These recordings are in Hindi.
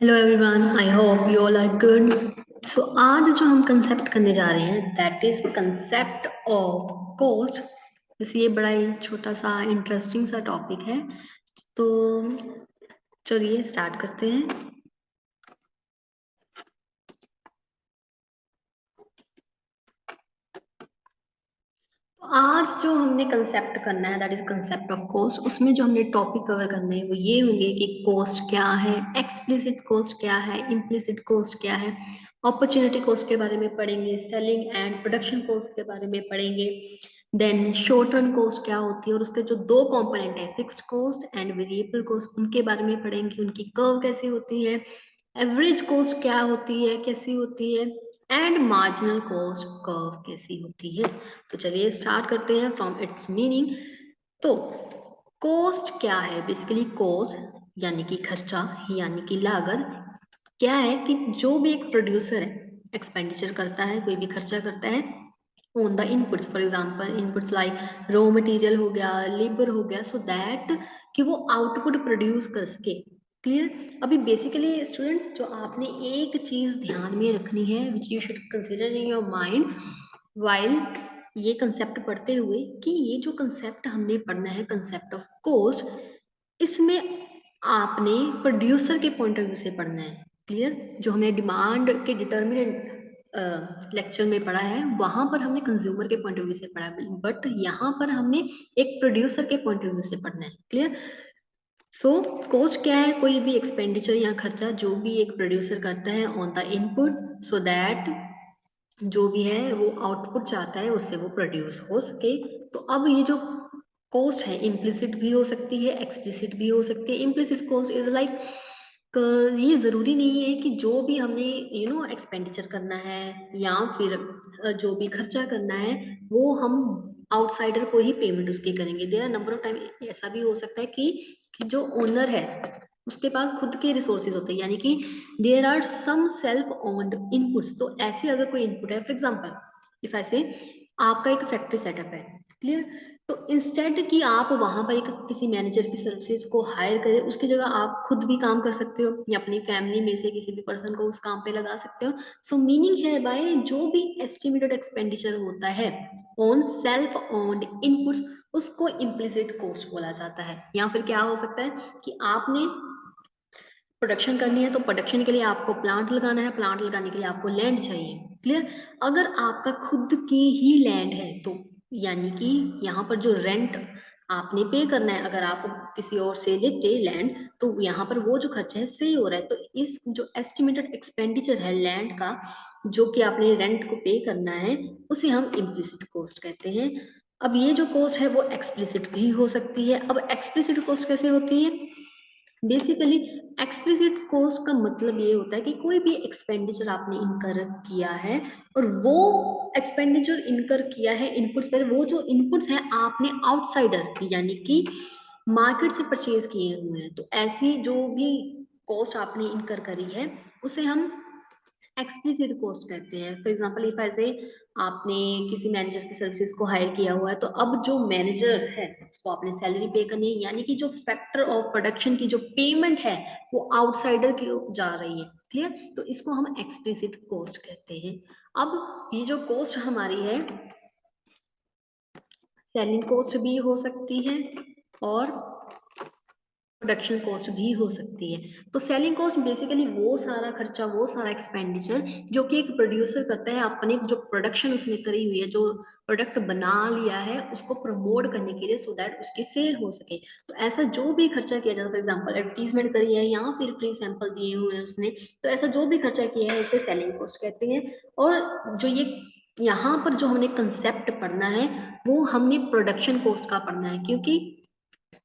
Hello everyone, I hope you all are good. So आज जो हम कंसेप्ट करने जा रहे हैं that is concept of cost. जैसे ये बड़ा ही छोटा सा इंटरेस्टिंग सा टॉपिक है, तो चलिए स्टार्ट करते हैं। तो आज जो हमने कंसेप्ट करना है that is concept of cost. उसमें जो हमने टॉपिक कवर करने हैं वो ये होंगे कि कॉस्ट क्या है, एक्सप्लिसिट कॉस्ट क्या है, इम्प्लिसिट कॉस्ट क्या है, अपॉर्चुनिटी कॉस्ट के बारे में पढ़ेंगे, सेलिंग एंड प्रोडक्शन कॉस्ट के बारे में पढ़ेंगे, देन शॉर्ट रन कॉस्ट क्या होती है और उसके जो दो कंपोनेंट है fixed cost and variable cost उनके बारे में पढ़ेंगे, उनकी कर्व कैसी होती है, एवरेज कॉस्ट क्या होती है, कैसी होती है, एंड मार्जिनल कॉस्ट कर्व कैसी होती है। तो चलिए स्टार्ट करते हैं फ्रॉम इट्स मीनिंग। तो कॉस्ट क्या है? बेसिकली कॉस्ट यानी कि खर्चा यानी कि लागत क्या है कि जो भी एक प्रोड्यूसर है एक्सपेंडिचर करता है, कोई भी खर्चा करता है on the inputs. For example inputs like raw material हो गया, लेबर हो गया, सो दैट कि वो आउटपुट प्रोड्यूस कर सके। क्लियर? अभी बेसिकली स्टूडेंट्स जो आपने एक चीज ध्यान में रखनी है which you should consider in your mind while ये कंसेप्ट पढ़ते हुए, कि ये जो कंसेप्ट हमने पढ़ना है कंसेप्ट ऑफ कॉस्ट, इसमें आपने प्रोड्यूसर के पॉइंट ऑफ व्यू से पढ़ना है। क्लियर? जो हमने डिमांड के डिटर्मिनेंट लेक्चर में पढ़ा है वहां पर हमने कंज्यूमर के पॉइंट ऑफ व्यू से पढ़ा है, बट यहाँ पर हमने एक प्रोड्यूसर के पॉइंट ऑफ व्यू से पढ़ना है। क्लियर? सो कॉस्ट क्या है? कोई भी एक्सपेंडिचर या खर्चा जो भी एक प्रोड्यूसर करता है on the input so that जो भी है वो आउटपुट चाहता है उससे वो प्रोड्यूस हो सके। तो अब ये जो कॉस्ट है इम्प्लिसिट भी हो सकती है, एक्सप्लिसिट भी हो सकती है। इम्प्लिसिट कॉस्ट इज लाइक ये जरूरी नहीं है कि जो भी हमने एक्सपेंडिचर करना है या फिर जो भी खर्चा करना है वो हम आउटसाइडर को ही पेमेंट उसकी करेंगे। There are number of time ऐसा भी हो सकता है कि जो ओनर है उसके पास खुद के रिसोर्सेज होते हैं, यानी कि there are some self owned inputs. तो ऐसे अगर कोई इनपुट है, फॉर एग्जांपल इफ ऐसे आपका एक फैक्ट्री सेटअप है, क्लियर, तो इंस्टेड कि आप वहां पर एक किसी मैनेजर की सर्विसेज को हायर करें, उसकी जगह आप खुद भी काम कर सकते हो या अपनी फैमिली में से किसी भी पर्सन को उस काम पे लगा सकते हो। सो मीनिंग है बाय जो भी एस्टिमेटेड एक्सपेंडिचर होता है ऑन सेल्फ ओन्ड इनपुट्स उसको इम्प्लिसिट कॉस्ट बोला जाता है। या फिर क्या हो सकता है कि आपने प्रोडक्शन करनी है तो प्रोडक्शन के लिए आपको प्लांट लगाना है, प्लांट लगाने के लिए आपको लैंड चाहिए। क्लियर? अगर आपका खुद की ही लैंड है तो यानी कि यहाँ पर जो रेंट आपने पे करना है, अगर आप किसी और से लेते लैंड तो यहाँ पर वो जो खर्चा है सही हो रहा है। तो इस जो एस्टिमेटेड एक्सपेंडिचर है लैंड का जो कि आपने रेंट को पे करना है उसे हम इम्प्लिसिट कॉस्ट कहते हैं। अब ये जो कॉस्ट है वो एक्सप्लिसिट भी हो सकती है। अब एक्सप्लिसिट कॉस्ट कैसे होती है? बेसिकली एक्सप्लिसिट कॉस्ट का मतलब ये होता है कि कोई भी एक्सपेंडिचर आपने इनकर किया है और वो एक्सपेंडिचर इनकर किया है इनपुट पर, वो जो इनपुट्स है आपने आउटसाइडर यानी कि मार्केट से परचेज किए हुए हैं। तो ऐसी जो भी कॉस्ट आपने इनकर करी है उसे हम एक्सप्लिसिट कॉस्ट कहते हैं। फॉर एग्जांपल इफ ऐसे आपने किसी मैनेजर की सर्विसेज को हायर किया हुआ है तो अब जो मैनेजर है उसको आपने सैलरी पे करनी है, यानी कि जो फैक्टर ऑफ प्रोडक्शन की जो पेमेंट है वो आउटसाइडर की जा रही है। क्लियर? तो इसको हम एक्सप्लिसिट कॉस्ट कहते हैं। अब ये जो कॉस्ट हमारी है सेलिंग कॉस्ट भी हो सकती है और प्रोडक्शन कॉस्ट भी हो सकती है। तो सेलिंग कॉस्ट बेसिकली वो सारा खर्चा, वो सारा एक्सपेंडिचर जो कि एक प्रोड्यूसर करता है अपने जो प्रोडक्शन उसने करी हुई है, जो प्रोडक्ट बना लिया है उसको प्रमोट करने के लिए सो दैट उसकी सेल हो सके। तो ऐसा जो भी खर्चा किया जाता है, फॉर एग्जाम्पल एडवर्टीजमेंट करी है या फिर फ्री सैंपल दिए हुए हैं उसने, तो ऐसा जो भी खर्चा किया है उसे सेलिंग कॉस्ट कहते हैं। और जो ये यहाँ पर जो हमने कंसेप्ट पढ़ना है वो हमने प्रोडक्शन कॉस्ट का पढ़ना है, क्योंकि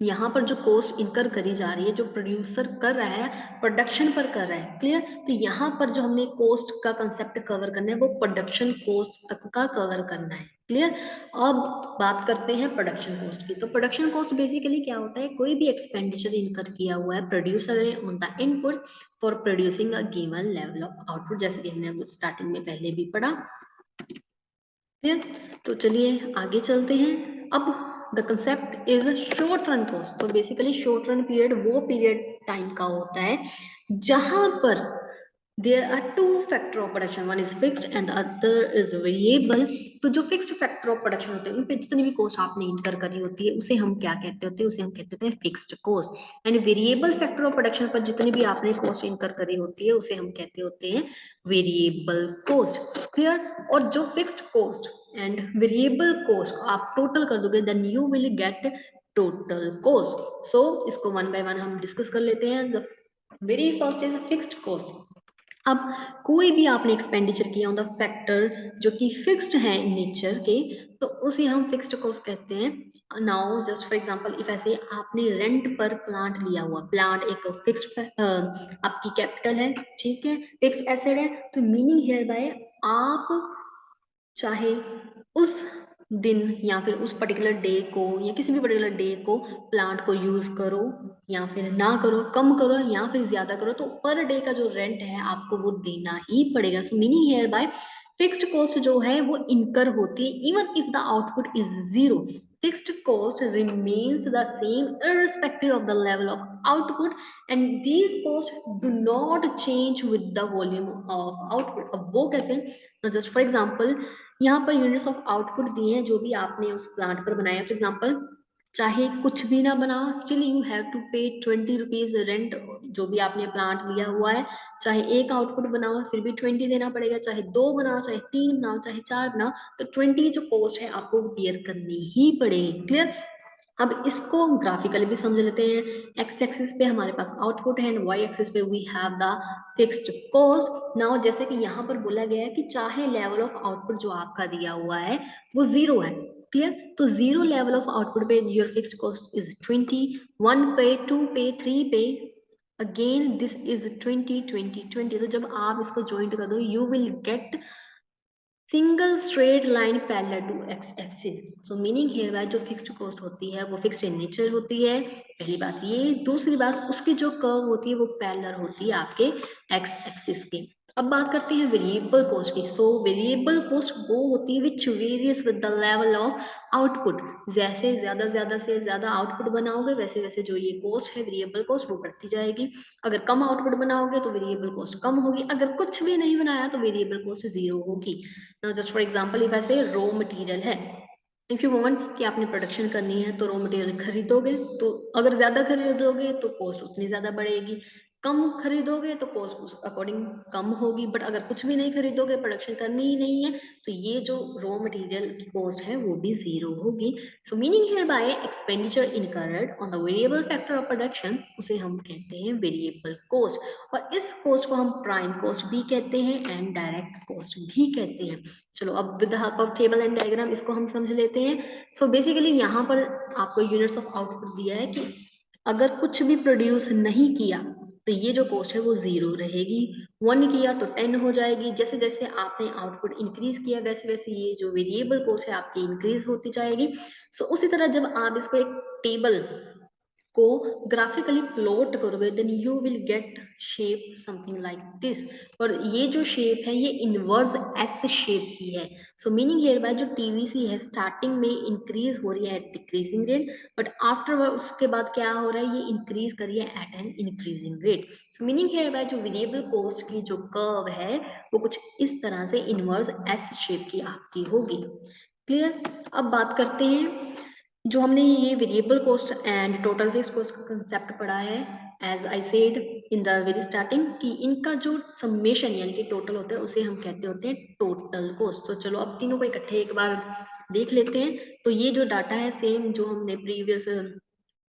यहाँ पर जो कॉस्ट इनकर करी जा रही है जो प्रोड्यूसर कर रहा है प्रोडक्शन पर कर रहा है। क्लियर? तो यहाँ पर जो हमने कॉस्ट का कंसेप्ट कवर करना है वो प्रोडक्शन कॉस्ट तक का कवर करना है। क्लियर? अब बात करते हैं प्रोडक्शन कॉस्ट की। तो प्रोडक्शन कॉस्ट बेसिकली क्या होता है? कोई भी एक्सपेंडिचर इनकर किया हुआ है प्रोड्यूसर ने on the input for producing a given level of output, जैसे कि हमने स्टार्टिंग में पहले भी पढ़ा। क्लियर? तो चलिए आगे चलते हैं। अब the concept is short run cost. तो बेसिकली शॉर्ट रन पीरियड वो पीरियड टाइम का होता है जहां पर there are two factor of production, one is fixed and the other is variable। तो जो फिक्स्ड फैक्टर ऑफ प्रोडक्शन होते हैं उन पे जितनी भी कॉस्ट आपने इंकर करी होती है उसे हम क्या कहते होते हैं, उसे हम कहते होते हैं fixed cost. And variable factor of production पर जितनी भी आपने कॉस्ट इंकर करी होती है उसे हम कहते होते हैं वेरिएबल कॉस्ट। क्लियर। और जो fixed cost and variable cost आप टोटल कर दोगे then you will get total cost. So इसको वन बाय वन हम डिस्कस कर लेते हैं। The very first is fixed cost. अब कोई भी आपने एक्सपेंडिचर किया ऑन द फैक्टर जो कि फिक्स्ड है इन नेचर के, तो उसे हम फिक्स्ड कॉस्ट कहते हैं। Now just for example if ऐसे आपने रेंट पर प्लांट लिया हुआ, प्लांट एक फिक्स्ड आपकी कैपिटल है, ठीक है, फिक्स्ड एसेट है, तो मीनिंग हियर बाय आप चाहे उस दिन या फिर उस पर्टिकुलर डे को या किसी भी पर्टिकुलर डे को प्लांट को यूज करो या फिर ना करो, कम करो या फिर ज्यादा करो, तो पर डे का जो रेंट है आपको वो देना ही पड़ेगा। सो meaning here bye fixed cost जो है वो इनकर होती है even if the output is zero. Fixed cost remains the same irrespective of the level of output and these costs do not change with the volume of output। अब वो कैसे? जस्ट फॉर एग्जांपल यहाँ पर यूनिट्स ऑफ आउटपुट दिए हैं जो भी आपने उस प्लांट पर बनाया। फॉर एग्जाम्पल चाहे कुछ भी ना बना स्टिल यू हैव टू पे 20 रुपीज रेंट जो भी आपने प्लांट लिया हुआ है। चाहे एक आउटपुट बनाओ फिर भी 20 देना पड़ेगा, चाहे दो बनाओ, चाहे तीन बनाओ, चाहे चार बनाओ, तो 20 जो कॉस्ट है आपको बियर करनी ही पड़ेगी। क्लियर। अब इसको ग्राफिकली भी समझ लेते हैं। एक्स एक्सिस पे हमारे पास आउटपुट है एंड वाई एक्सिस पे we have the fixed cost. Now जैसे कि यहाँ पर बोला गया है कि चाहे लेवल ऑफ आउटपुट जो आपका दिया हुआ है वो जीरो है। क्लियर। तो जीरो लेवल ऑफ आउटपुट पे योर फिक्स्ड कॉस्ट इज 20, 1 पे, 2 पे, 3 पे, अगेन दिस इज 20 20 20। तो जब आप इसको ज्वाइंट कर दो you will get single straight line parallel to x axis. So meaning here by जो फिक्स्ड कॉस्ट होती है वो फिक्स्ड इन नेचर होती है, पहली बात ये। दूसरी बात उसकी जो कर्व होती है वो पैरेलल होती है आपके एक्स एक्सिस के। अब बात करते हैं वेरिएबल कॉस्ट की। सो वेरिएबल कॉस्ट वो होती है विच various with the level of output. जैसे ज्यादा से ज्यादा आउटपुट बनाओगे वैसे वैसे जो ये कॉस्ट है वेरिएबल कॉस्ट वो बढ़ती जाएगी। अगर कम आउटपुट बनाओगे तो वेरिएबल कॉस्ट कम होगी, अगर कुछ भी नहीं बनाया तो वेरिएबल कॉस्ट जीरो होगी। जस्ट फॉर एग्जाम्पल इफ ऐसे रॉ मटेरियल है, इफ यू वांट कि आपने प्रोडक्शन करनी है तो रॉ मटेरियल खरीदोगे, तो अगर ज्यादा खरीदोगे तो कॉस्ट उतनी ज्यादा बढ़ेगी, कम खरीदोगे तो कॉस्ट उस अकॉर्डिंग कम होगी। बट अगर कुछ भी नहीं खरीदोगे, प्रोडक्शन करनी ही नहीं है, तो ये जो रॉ मटेरियल की कॉस्ट है वो भी जीरो होगी। सो meaning here bye expenditure incurred on the variable factor of production उसे हम कहते हैं वेरिएबल कॉस्ट। और इस कॉस्ट को हम प्राइम कॉस्ट भी कहते हैं एंड डायरेक्ट कॉस्ट भी कहते हैं। चलो अब with the help of table and diagram इसको हम समझ लेते हैं। सो बेसिकली यहाँ पर आपको यूनिट्स ऑफ आउटपुट दिया है कि अगर कुछ भी प्रोड्यूस नहीं किया तो ये जो कॉस्ट है वो जीरो रहेगी, 1 किया तो 10 हो जाएगी। जैसे जैसे आपने आउटपुट इंक्रीज किया वैसे वैसे ये जो वेरिएबल कॉस्ट है आपकी इंक्रीज होती जाएगी। सो उसी तरह जब आप इसको एक टेबल को ग्राफिकली प्लॉट करोगे then you will get shape something like this. और ये जो शेप है ये इनवर्स एस शेप की है। सो मीनिंग हियर बाय जो टीवीसी है स्टार्टिंग में इंक्रीज हो रही है at decreasing rate, but after उसके बाद क्या हो रहा है ये इंक्रीज कर रही है at an increasing rate. So meaning here by जो वेरिएबल कॉस्ट की जो कर्व है वो कुछ इस तरह से इनवर्स एस शेप की आपकी होगी। क्लियर। अब बात करते हैं जो हमने ये variable cost and total fixed cost का कंसेप्ट पढ़ा है। As I said in the very starting कि इनका जो समेशन यानी कि टोटल होता है उसे हम कहते होते हैं टोटल कॉस्ट। तो चलो अब तीनों को इकट्ठे एक बार देख लेते हैं। तो ये जो डाटा है सेम जो हमने प्रीवियस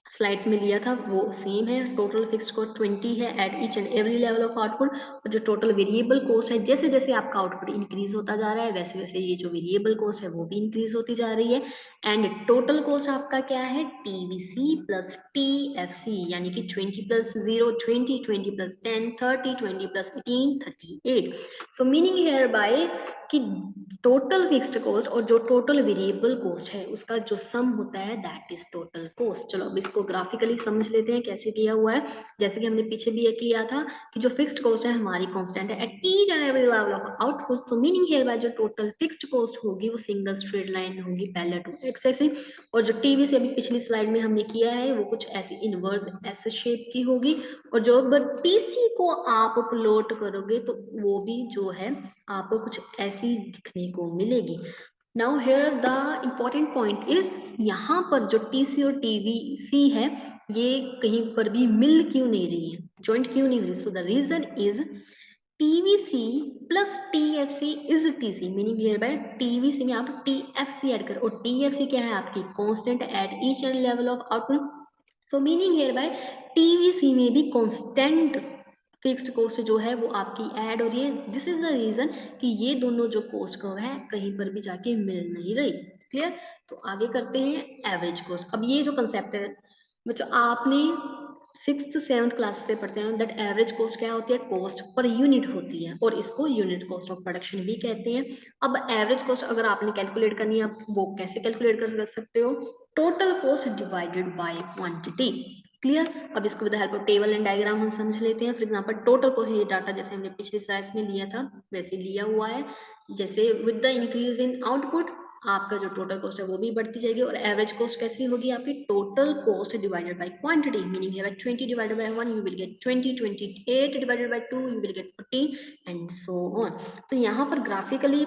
स्लाइड्स में लिया था वो सेम है। टोटल फिक्स्ड कॉस्ट 20 है at each and every level of output. और जो टोटल वेरिएबल कॉस्ट है जैसे जैसे आपका आउटपुट इंक्रीज होता जा रहा है वैसे वैसे ये जो वेरिएबल कॉस्ट है वो भी इंक्रीज होती जा रही है। एंड टोटल कॉस्ट आपका क्या है टीवीसी प्लस टीएफसी यानी कि 20 plus 0 20, 20 plus 10 30, 20 plus 18 38। So meaning here bye कि टोटल फिक्स्ड कॉस्ट और जो टोटल वेरिएबल कॉस्ट है उसका जो सम होता है दैट इज टोटल कॉस्ट। चलो अब इसको ग्राफिकली समझ लेते हैं कैसे किया हुआ है। जैसे कि हमने पीछे भी ये किया था कि जो फिक्स्ड कॉस्ट है हमारी कांस्टेंट है at each and every level of output, so meaning here by जो टोटल फिक्स्ड कॉस्ट होगी वो सिंगल स्ट्रेट लाइन होगी पैरेलल टू एक्स एक्सिस, और जो टीवी से अभी पिछली स्लाइड में हमने किया है वो कुछ ऐसी इनवर्स एस शेप की होगी, और जो टीसी को आप प्लॉट करोगे तो वो भी जो है आपको कुछ ऐसी दिखने को मिलेगी। Now here the important point is, यहाँ पर जो टीसी और टीवीसी है ये कहीं पर भी मिल क्यों नहीं रही है, ज्वाइंट क्यों नहीं हो रही? So the reason is TVC plus TFC is TC, meaning here by TVC में आप टीएफसी ऐड करो, और टीएफसी क्या है आपकी constant at each and level of output. So meaning here by TVC में भी कांस्टेंट फिक्स्ड कॉस्ट जो है वो आपकी ऐड हो रही है। दिस इज द रीजन कि ये दोनों जो कॉस्ट कर्व है कहीं पर भी जाके मिल नहीं रही। क्लियर? तो आगे करते हैं एवरेज कॉस्ट। अब ये जो कंसेप्ट है बच्चों आपने सिक्स सेवंथ क्लास से पढ़ते हैं दैट एवरेज कॉस्ट क्या होती है, कॉस्ट पर यूनिट होती है, और इसको यूनिट कॉस्ट ऑफ प्रोडक्शन भी कहते हैं। अब एवरेज कॉस्ट अगर आपने कैलकुलेट करनी है आप वो कैसे कैलकुलेट कर सकते हो, total cost divided by quantity. Clear? अब इसको with the help of table and diagram हम समझ लेते हैं। फॉर एग्जांपल टोटल कॉस्ट, ये डाटा जैसे हमने पिछले स्लाइड्स में लिया था वैसे लिया हुआ है। जैसे with the increase in output आपका जो टोटल कॉस्ट है वो भी बढ़ती जाएगी, और एवरेज कॉस्ट कैसी होगी आपकी, total cost divided by quantity, meaning है 20 divided by 1 you will gate 20, 28 divided by 2 you will gate 14 and so on. तो यहाँ पर ग्राफिकली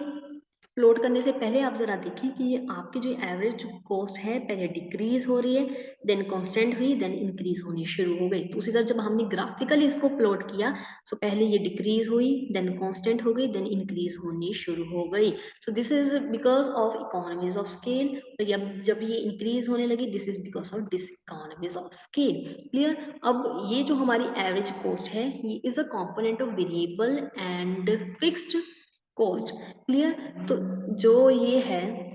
प्लॉट करने से पहले आप जरा देखिए कि ये आपकी जो एवरेज कॉस्ट है पहले डिक्रीज हो रही है, देन कांस्टेंट हुई, देन इंक्रीज होनी शुरू हो गई। तो उसी तरह जब हमने ग्राफिकली इसको प्लॉट किया तो पहले ये डिक्रीज हुई, देन कांस्टेंट हो गई, देन इंक्रीज होनी शुरू हो गई। So this is because of economies of scale. तो जब ये इंक्रीज होने लगी this is because of this economies of scale. Clear? अब ये जो हमारी एवरेज कॉस्ट है ये is a component of variable and fixed cost. Clear? तो जो ये है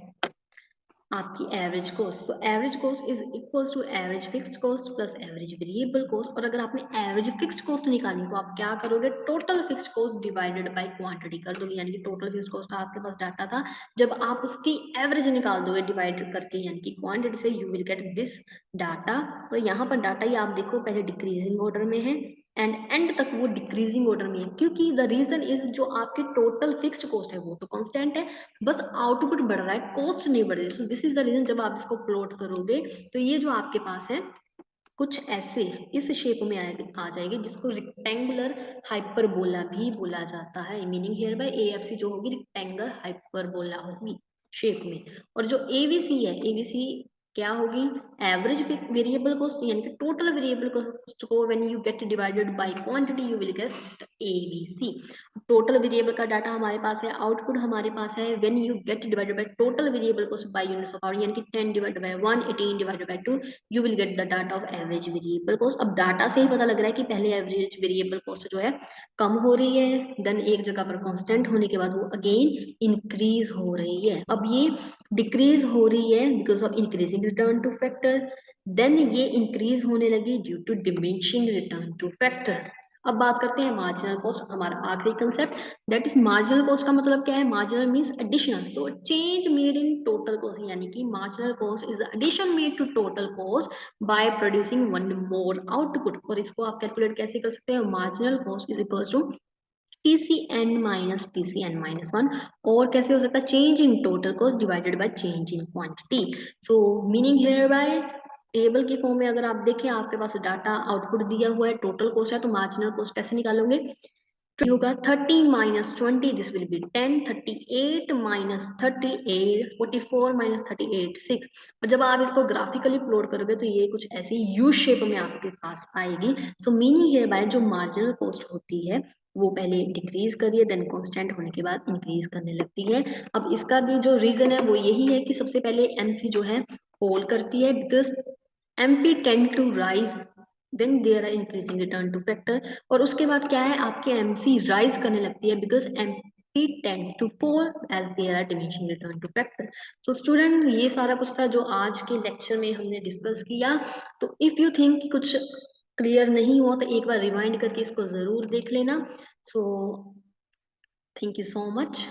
आपकी एवरेज कॉस्ट, तो average cost is equals to average fixed cost plus average variable cost. और अगर आपने एवरेज फिक्स्ड कॉस्ट निकालनी तो आप क्या करोगे, total fixed cost divided by quantity कर दोगे, यानी कि टोटल फिक्स्ड कॉस्ट का आपके पास डाटा था, जब आप उसकी एवरेज निकाल दोगे डिवाइड करके यानी कि क्वांटिटी से, you will get this data. और यहाँ पर डाटा ही आप देखो पहले डिक्रीजिंग ऑर्डर में है एंड तक वो डिक्रीजिंग ऑर्डर में है, क्योंकि द रीजन इज जो आपके टोटल फिक्स्ड कॉस्ट है वो तो कांस्टेंट है, बस आउटपुट बढ़ रहा है, कॉस्ट नहीं बढ़ रही। So this is the reason जब आप इसको प्लॉट करोगे तो ये जो आपके पास है कुछ ऐसे इस शेप में आ जाएगी, जिसको रेक्टेंगुलर हाइपरबोला भी बोला जाता है, मीनिंग हियर बाय एएफसी जो होगी रेक्टेंगुलर हाइपरबोला होगी शेप में। और जो एवीसी है, एवीसी क्या होगी, एवरेज वेरिएबल कॉस्ट, यानी कि टोटल वेरिएबल कॉस्ट को when you get divided by quantity you will get AVC. Total variable का डाटा हमारे पास है, आउटपुट हमारे पास है, when you get divided by total variable cost by units of hour, यानी कि 10 divided by 1, 18 divided by 2 you will get the data of average variable cost. अब डाटा से ही पता लग रहा है कि पहले एवरेज वेरिएबल कॉस्ट जो है कम हो रही है, देन एक जगह पर कांस्टेंट होने के बाद वो अगेन इंक्रीज हो रही है। अब ये डिक्रीज हो रही है because of increasing return to factor, then ये इंक्रीज होने लगी due to diminishing return to factor. अब बात करते हैं मार्जिनल कॉस्ट, हमारा आखिरी concept, that is marginal cost का मतलब क्या है, marginal means additional, so change made in total cost, यानी कि marginal cost is the addition made to total cost by producing one more output. और इसको आप कैलकुलेट कैसे कर सकते हैं, marginal cost is equals to TCN minus TCN minus 1, और कैसे हो सकता है, change in total cost divided by change in quantity. So meaning here by table के फॉर्म में अगर आप देखें आपके पास डाटा आउटपुट दिया हुआ है, टोटल कॉस्ट है, तो मार्जिनल कॉस्ट कैसे निकालोगे, होगा 30 minus 20 this will be 10, 38 minus 38 44 minus 38 6। और जब आप इसको ग्राफिकली प्लॉट करोगे तो ये कुछ ऐसी यू शेप में आपके पास आएगी। सो मीनिंग हियर बाय जो मार्जिनल कॉस्ट होती है वो पहले डिक्रीज करिए, देन कांस्टेंट होने के बाद इंक्रीज करने लगती है। अब इसका भी जो रीजन है वो यही है कि सबसे पहले एमसी जो है फॉल करती है, because MP tend to rise then there are increasing return to factor, और उसके बाद क्या है आपके एमसी राइज करने लगती है because MP tends to fall as there are diminishing return to factor. So student ये सारा कुछ था जो आज के लेक्चर में हमने डिस्कस किया। तो इफ यू थिंक कुछ क्लियर नहीं हुआ तो एक बार रिवाइंड करके इसको जरूर देख लेना। So thank you so much.